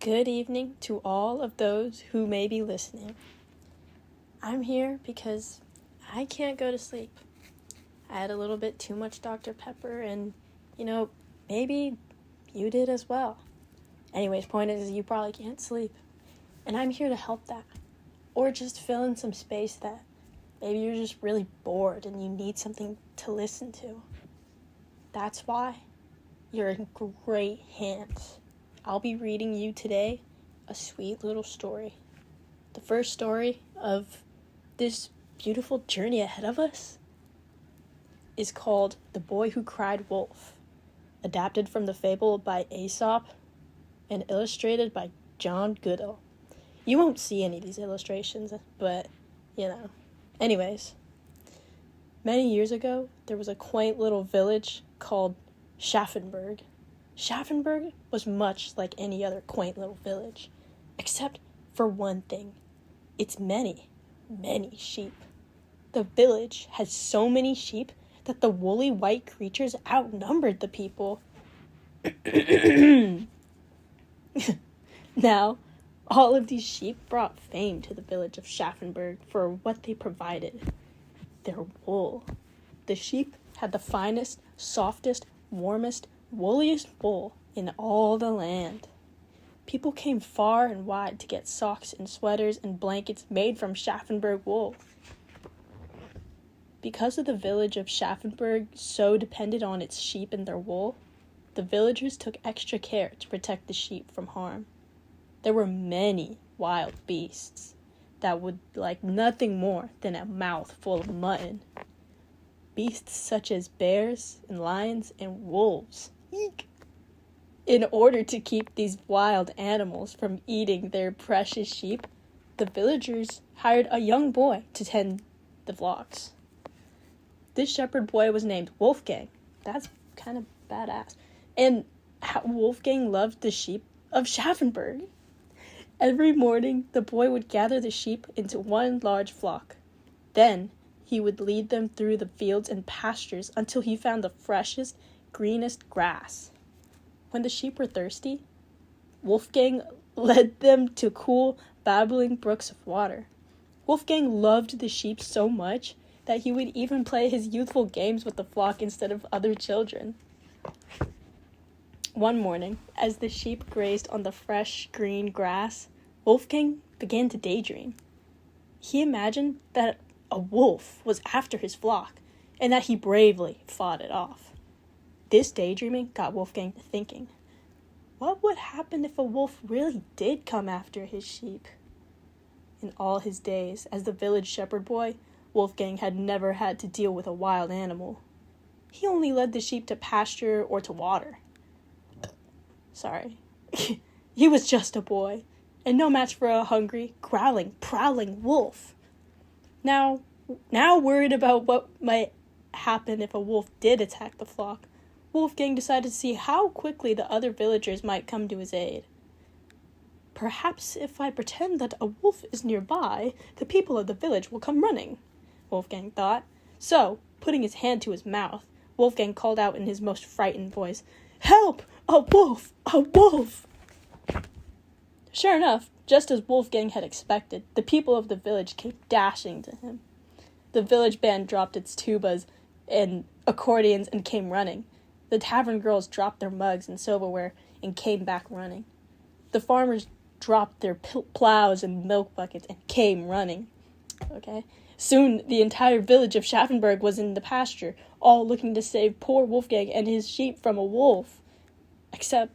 Good evening to all of those who may be listening. I'm here because I can't go to sleep. I had a little bit too much Dr. Pepper and, maybe you did as well. Anyways, point is you probably can't sleep. And I'm here to help that. Or just fill in some space that maybe you're just really bored and you need something to listen to. That's why you're in great hands. I'll be reading you today a sweet little story. The first story of this beautiful journey ahead of us is called The Boy Who Cried Wolf, adapted from the fable by Aesop and illustrated by John Goodall. You won't see any of these illustrations, but, Anyways, many years ago, there was a quaint little village called Schaffenburg. Schaffenburg was much like any other quaint little village, except for one thing. It's many, many sheep. The village had so many sheep that the woolly white creatures outnumbered the people. Now, all of these sheep brought fame to the village of Schaffenburg for what they provided. Their wool. The sheep had the finest, softest, warmest, woolliest wool in all the land. People came far and wide to get socks and sweaters and blankets made from Schaffenburg wool. Because of the village of Schaffenburg so depended on its sheep and their wool, the villagers took extra care to protect the sheep from harm. There were many wild beasts that would like nothing more than a mouth full of mutton. Beasts such as bears and lions and wolves. Eek! In order to keep these wild animals from eating their precious sheep, the villagers hired a young boy to tend the flocks. This shepherd boy was named Wolfgang. That's kind of badass. And Wolfgang loved the sheep of Schaffenburg. Every morning, the boy would gather the sheep into one large flock. Then, he would lead them through the fields and pastures until he found the freshest, greenest grass. When the sheep were thirsty, Wolfgang led them to cool, babbling brooks of water. Wolfgang loved the sheep so much that he would even play his youthful games with the flock instead of other children. One morning, as the sheep grazed on the fresh, green grass, Wolfgang began to daydream. He imagined that a wolf was after his flock, and that he bravely fought it off. This daydreaming got Wolfgang to thinking, what would happen if a wolf really did come after his sheep? In all his days as the village shepherd boy, Wolfgang had never had to deal with a wild animal. He only led the sheep to pasture or to water. Sorry. He was just a boy, and no match for a hungry, growling, prowling wolf. Now worried about what might happen if a wolf did attack the flock, Wolfgang decided to see how quickly the other villagers might come to his aid. Perhaps if I pretend that a wolf is nearby, the people of the village will come running, Wolfgang thought. So, putting his hand to his mouth, Wolfgang called out in his most frightened voice, "Help! A wolf! A wolf!" Sure enough, just as Wolfgang had expected, the people of the village came dashing to him. The village band dropped its tubas and accordions and came running. The tavern girls dropped their mugs and silverware and came back running. The farmers dropped their plows and milk buckets and came running. Okay? Soon, the entire village of Schaffenburg was in the pasture, all looking to save poor Wolfgang and his sheep from a wolf. Except,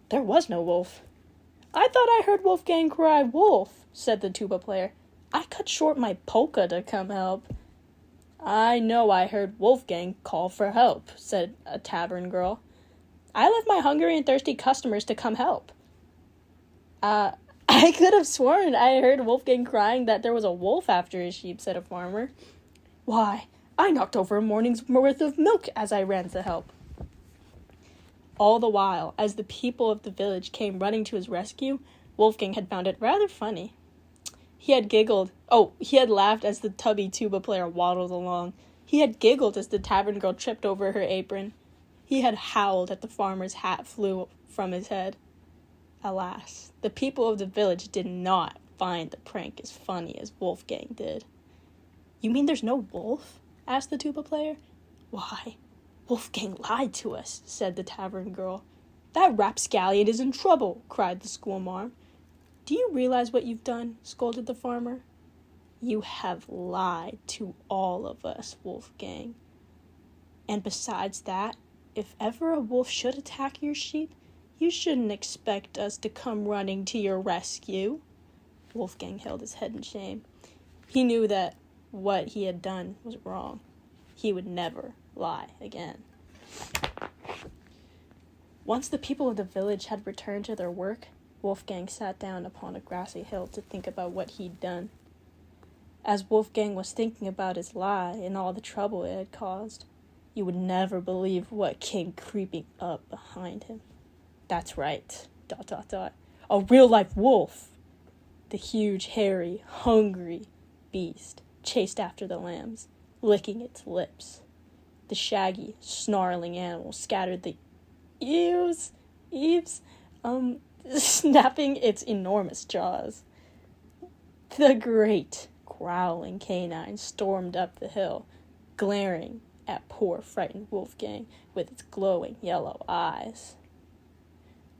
there was no wolf. "I thought I heard Wolfgang cry wolf," said the tuba player. "I cut short my polka to come help." "I know I heard Wolfgang call for help," said a tavern girl. "I left my hungry and thirsty customers to come help." I could have sworn I heard Wolfgang crying that there was a wolf after his sheep," said a farmer. "Why, I knocked over a morning's worth of milk as I ran to help." All the while, as the people of the village came running to his rescue, Wolfgang had found it rather funny. He had laughed as the tubby tuba player waddled along. He had giggled as the tavern girl tripped over her apron. He had howled at the farmer's hat flew from his head. Alas, the people of the village did not find the prank as funny as Wolfgang did. "You mean there's no wolf?" asked the tuba player. "Why, Wolfgang lied to us," said the tavern girl. "That rapscallion is in trouble," cried the schoolmarm. "Do you realize what you've done?" scolded the farmer. "You have lied to all of us, Wolfgang. And besides that, if ever a wolf should attack your sheep, you shouldn't expect us to come running to your rescue." Wolfgang held his head in shame. He knew that what he had done was wrong. He would never lie again. Once the people of the village had returned to their work, Wolfgang sat down upon a grassy hill to think about what he'd done. As Wolfgang was thinking about his lie and all the trouble it had caused, you would never believe what came creeping up behind him. That's right, ... a real-life wolf! The huge, hairy, hungry beast chased after the lambs, licking its lips. The shaggy, snarling animal scattered the eaves, snapping its enormous jaws. The great, growling canine stormed up the hill, glaring at poor, frightened Wolfgang with its glowing yellow eyes.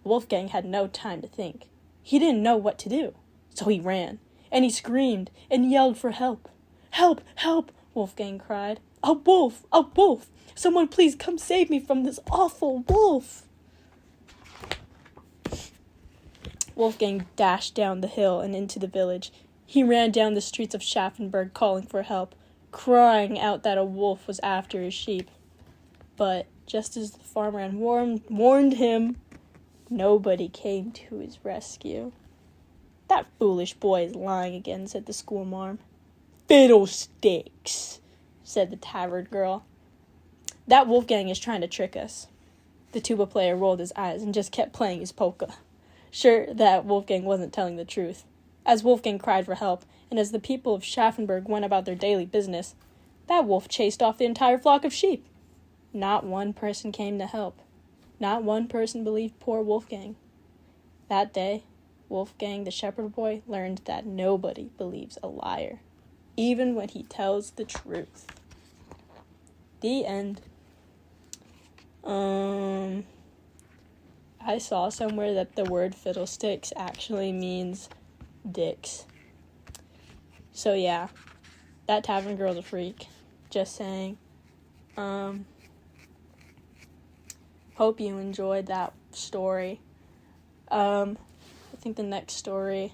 Wolfgang had no time to think. He didn't know what to do, so he ran, and he screamed and yelled for help. "Help! Help!" Wolfgang cried. "A wolf! A wolf! Someone please come save me from this awful wolf!" Wolfgang dashed down the hill and into the village. He ran down the streets of Schaffenburg calling for help, crying out that a wolf was after his sheep. But just as the farmer had warned him, nobody came to his rescue. "That foolish boy is lying again," said the schoolmarm. "Fiddlesticks," said the tavern girl. "That Wolfgang is trying to trick us." The tuba player rolled his eyes and just kept playing his polka, sure that Wolfgang wasn't telling the truth. As Wolfgang cried for help, and as the people of Schaffenburg went about their daily business, that wolf chased off the entire flock of sheep. Not one person came to help. Not one person believed poor Wolfgang. That day, Wolfgang the shepherd boy learned that nobody believes a liar, even when he tells the truth. The end. I saw somewhere that the word fiddlesticks actually means dicks. So yeah, that tavern girl's a freak. Just saying. Hope you enjoyed that story. I think the next story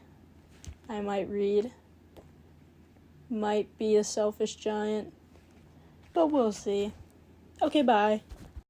I might read might be A Selfish Giant, but we'll see. Okay, bye.